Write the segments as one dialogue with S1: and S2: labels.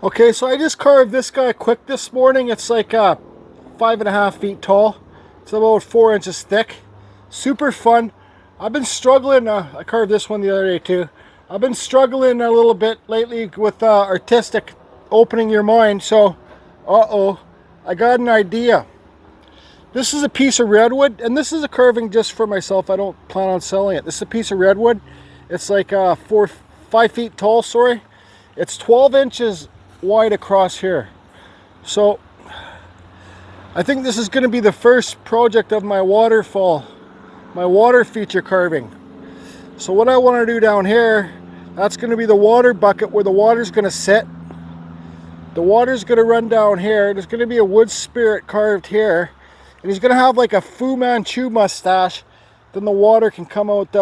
S1: Okay, so I just carved this guy quick this morning. It's like 5.5 feet tall. It's about 4 inches thick. Super fun. I've been struggling. I carved this one the other day too. I've been struggling a little bit lately with artistic opening your mind. So, I got an idea. This is a piece of redwood, and this is a carving just for myself. I don't plan on selling it. This is a piece of redwood. It's like 5 feet tall, sorry. It's 12 inches wide across here. So I think this is going to be the first project of my waterfall, my water feature carving. So what I want to do down here, that's going to be the water bucket where the water's going to sit. The water's going to run down here. There's going to be a wood spirit carved here, and he's going to have like a Fu Manchu mustache. Then the water can come out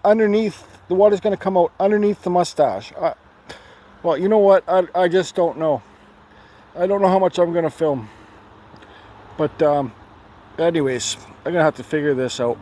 S1: underneath. The water's going to come out underneath the mustache. Well, you know what? I just don't know. I don't know how much I'm going to film. But anyways, I'm going to have to figure this out.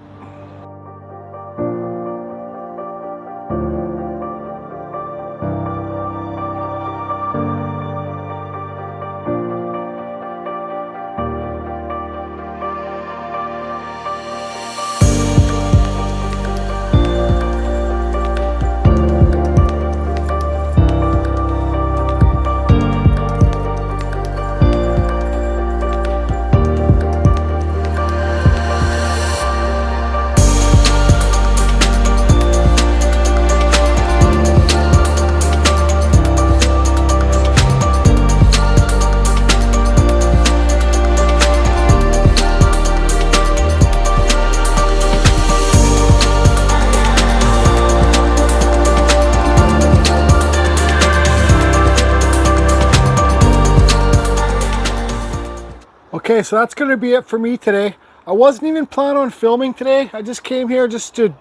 S1: Okay, so that's going to be it for me today. I wasn't even planning on filming today. I just came here just to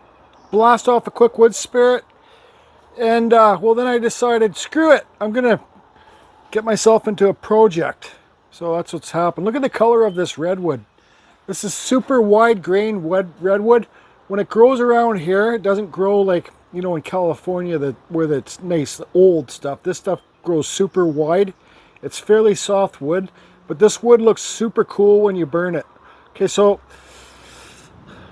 S1: blast off a quick wood spirit. And, well, then I decided, screw it. I'm going to get myself into a project. So that's what's happened. Look at the color of this redwood. This is super wide grain redwood. When it grows around here, it doesn't grow like, you know, in California where it's nice, old stuff. This stuff grows super wide. It's fairly soft wood. But this wood looks super cool when you burn it. Okay, so,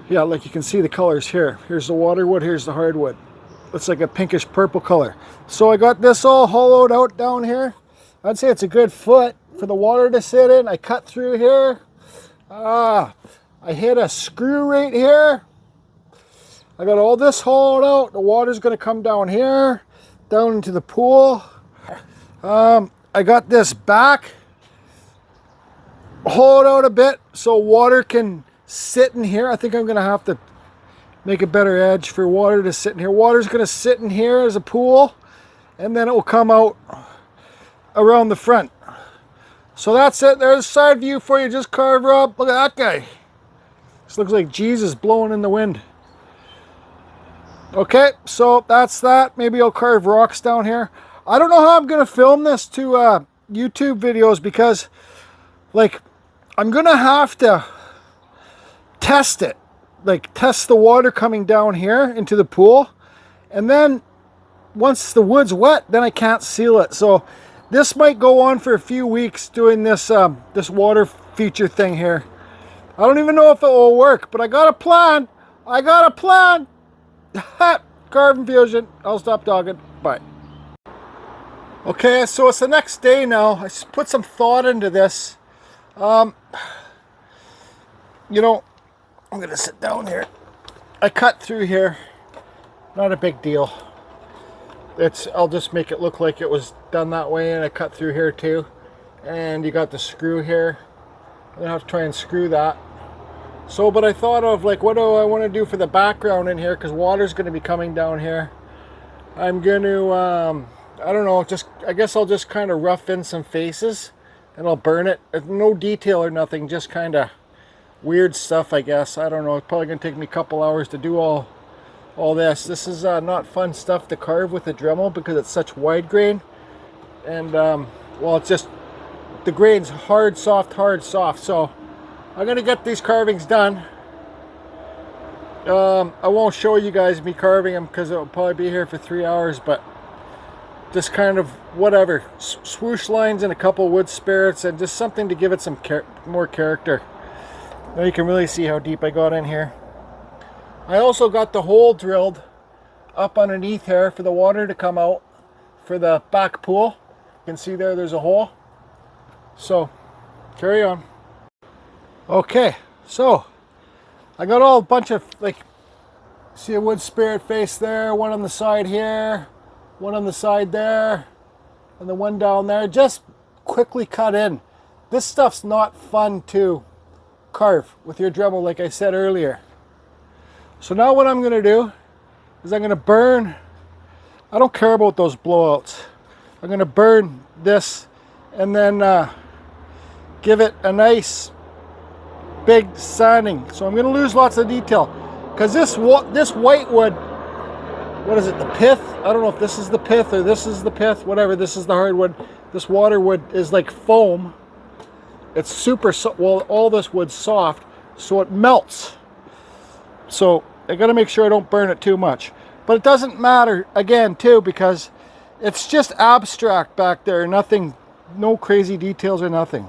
S1: yeah, like you can see the colors here. Here's the water wood, here's the hardwood. It's like a pinkish purple color. So I got this all hollowed out down here. I'd say it's a good foot for the water to sit in. I cut through here. I hit a screw right here. I got all this hollowed out. The water's gonna come down here, down into the pool. I got this back hold out a bit so water can sit in here. I think I'm going to have to make a better edge for water to sit in here. Water's going to sit in here as a pool, and then it will come out around the front. So that's it. There's a side view for you. Just carve her up. Look at that guy. This looks like Jesus blowing in the wind. Okay, so that's that. Maybe I'll carve rocks down here. I don't know how I'm going to film this to YouTube videos because, like, I'm going to have to test it. Like, test the water coming down here into the pool. And then, once the wood's wet, then I can't seal it. So, this might go on for a few weeks doing this, this water feature thing here. I don't even know if it will work, but I got a plan. I got a plan. Carve Fusion. I'll stop talking. Bye. Okay, so it's the next day now. I put some thought into this. You know, I'm gonna sit down here. I cut through here. Not a big deal. I'll just make it look like it was done that way, and I cut through here too. And you got the screw here. I'm gonna have to try and screw that. So, but I thought of, like, what do I want to do for the background in here, because water's going to be coming down here. I'm going to, I don't know, I guess I'll just kind of rough in some faces, and I'll burn it. No detail or nothing, just kind of weird stuff, I guess. I don't know, it's probably going to take me a couple hours to do all this. This is not fun stuff to carve with a Dremel, because it's such wide grain. And, well, it's just, the grain's hard, soft, so I'm going to get these carvings done. I won't show you guys me carving them because it'll probably be here for 3 hours, but just kind of whatever, swoosh lines and a couple wood spirits, and just something to give it some more character. Now you can really see how deep I got in here. I also got the hole drilled up underneath here for the water to come out for the back pool. You can see there's a hole. So carry on. Okay, so I got all a bunch of, like, see a wood spirit face there, one on the side here, one on the side there, and the one down there, just quickly cut in. This stuff's not fun to carve with your Dremel, like I said earlier. So now what I'm going to do is I'm going to burn, I don't care about those blowouts. I'm going to burn this and then give it a nice big sanding. So I'm going to lose lots of detail because this white wood, what is it, the pith? I don't know if this is the pith or this is the pith, whatever. This is the hardwood. This water wood is like foam. It's super well, all this wood's soft, so it melts. So I got to make sure I don't burn it too much. But it doesn't matter, again, too, because it's just abstract back there. Nothing, no crazy details or nothing.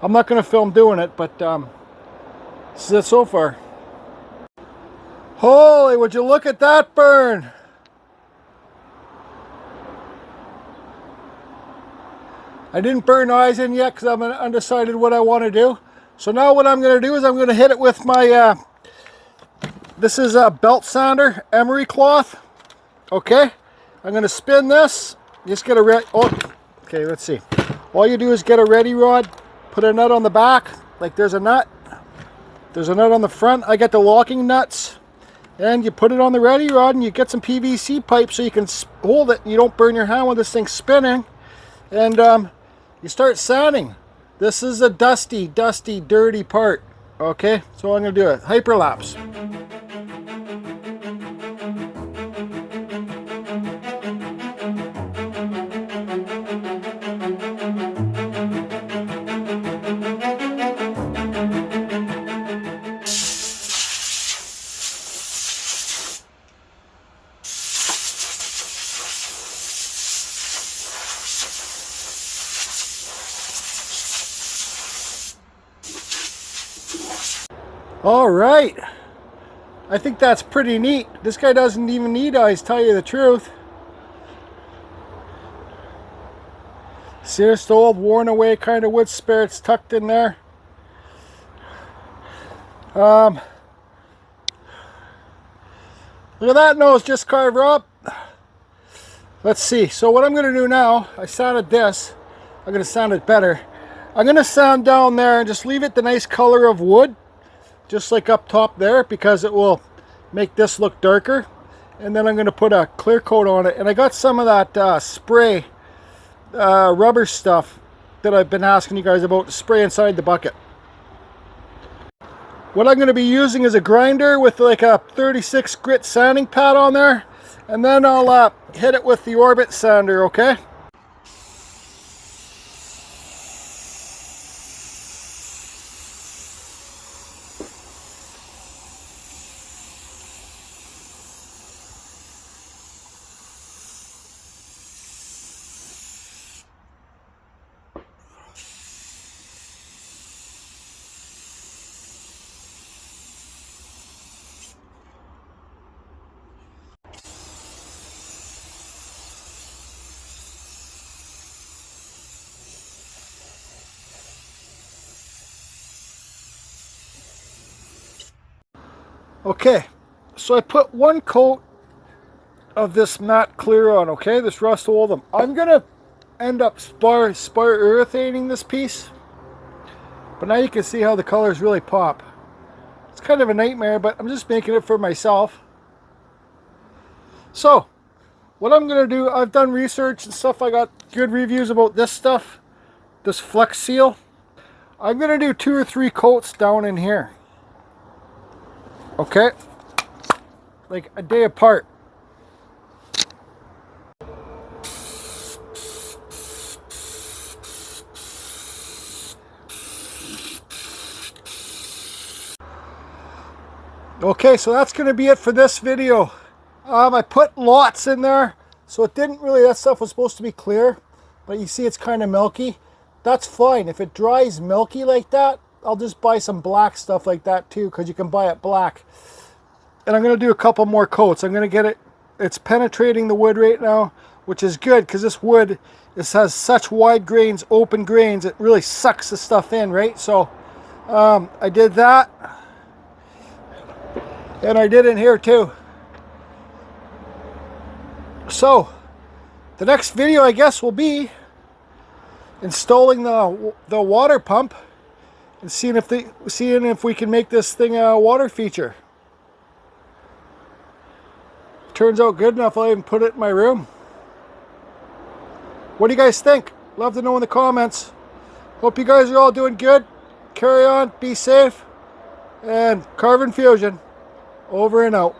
S1: I'm not going to film doing it, but this is it so far. Holy, would you look at that burn? I didn't burn eyes in yet because I'm undecided what I want to do. So now what I'm going to do is I'm going to hit it with my, this is a belt sander, emery cloth. Okay, I'm going to spin this. Just get a okay, let's see. All you do is get a ready rod, put a nut on the back, like there's a nut. There's a nut on the front. I got the locking nuts. And you put it on the ready rod and you get some PVC pipe so you can hold it and you don't burn your hand when this thing's spinning. And you start sanding. This is a dusty, dirty part. Okay, so I'm going to do it. Hyperlapse. All right, I think that's pretty neat. This guy doesn't even need eyes, tell you the truth. See, there's the old worn away kind of wood spirits tucked in there. Look at that nose just carved up. Let's see, so what I'm going to do now, I sanded this, I'm going to sand it better. I'm going to sand down there and just leave it the nice color of wood. Just like up top there, because it will make this look darker. And then I'm going to put a clear coat on it. And I got some of that spray rubber stuff that I've been asking you guys about to spray inside the bucket. What I'm going to be using is a grinder with like a 36 grit sanding pad on there. And then I'll hit it with the Orbit sander, okay? Okay, so I put one coat of this matte clear on, okay, this Rust Oldham. I'm going to end up spar urethane this piece, but now you can see how the colors really pop. It's kind of a nightmare, but I'm just making it for myself. So, what I'm going to do, I've done research and stuff, I got good reviews about this stuff, this Flex Seal. I'm going to do 2 or 3 coats down in here. Okay, like a day apart. Okay, so that's going to be it for this video. I put lots in there So it didn't really, that stuff was supposed to be clear, but you see it's kind of milky. That's fine. If it dries milky like that, I'll just buy some black stuff like that too, because you can buy it black. And I'm going to do a couple more coats. I'm going to get it, it's penetrating the wood right now, which is good because this wood, this has such wide grains, open grains, it really sucks the stuff in, right? So I did that. And I did in here too. So the next video, I guess, will be installing the water pump and seeing if we can make this thing a water feature. Turns out good enough, I'll even put it in my room. What do you guys think? Love to know in the comments. Hope you guys are all doing good. Carry on, be safe, and Carve Fusion over and out.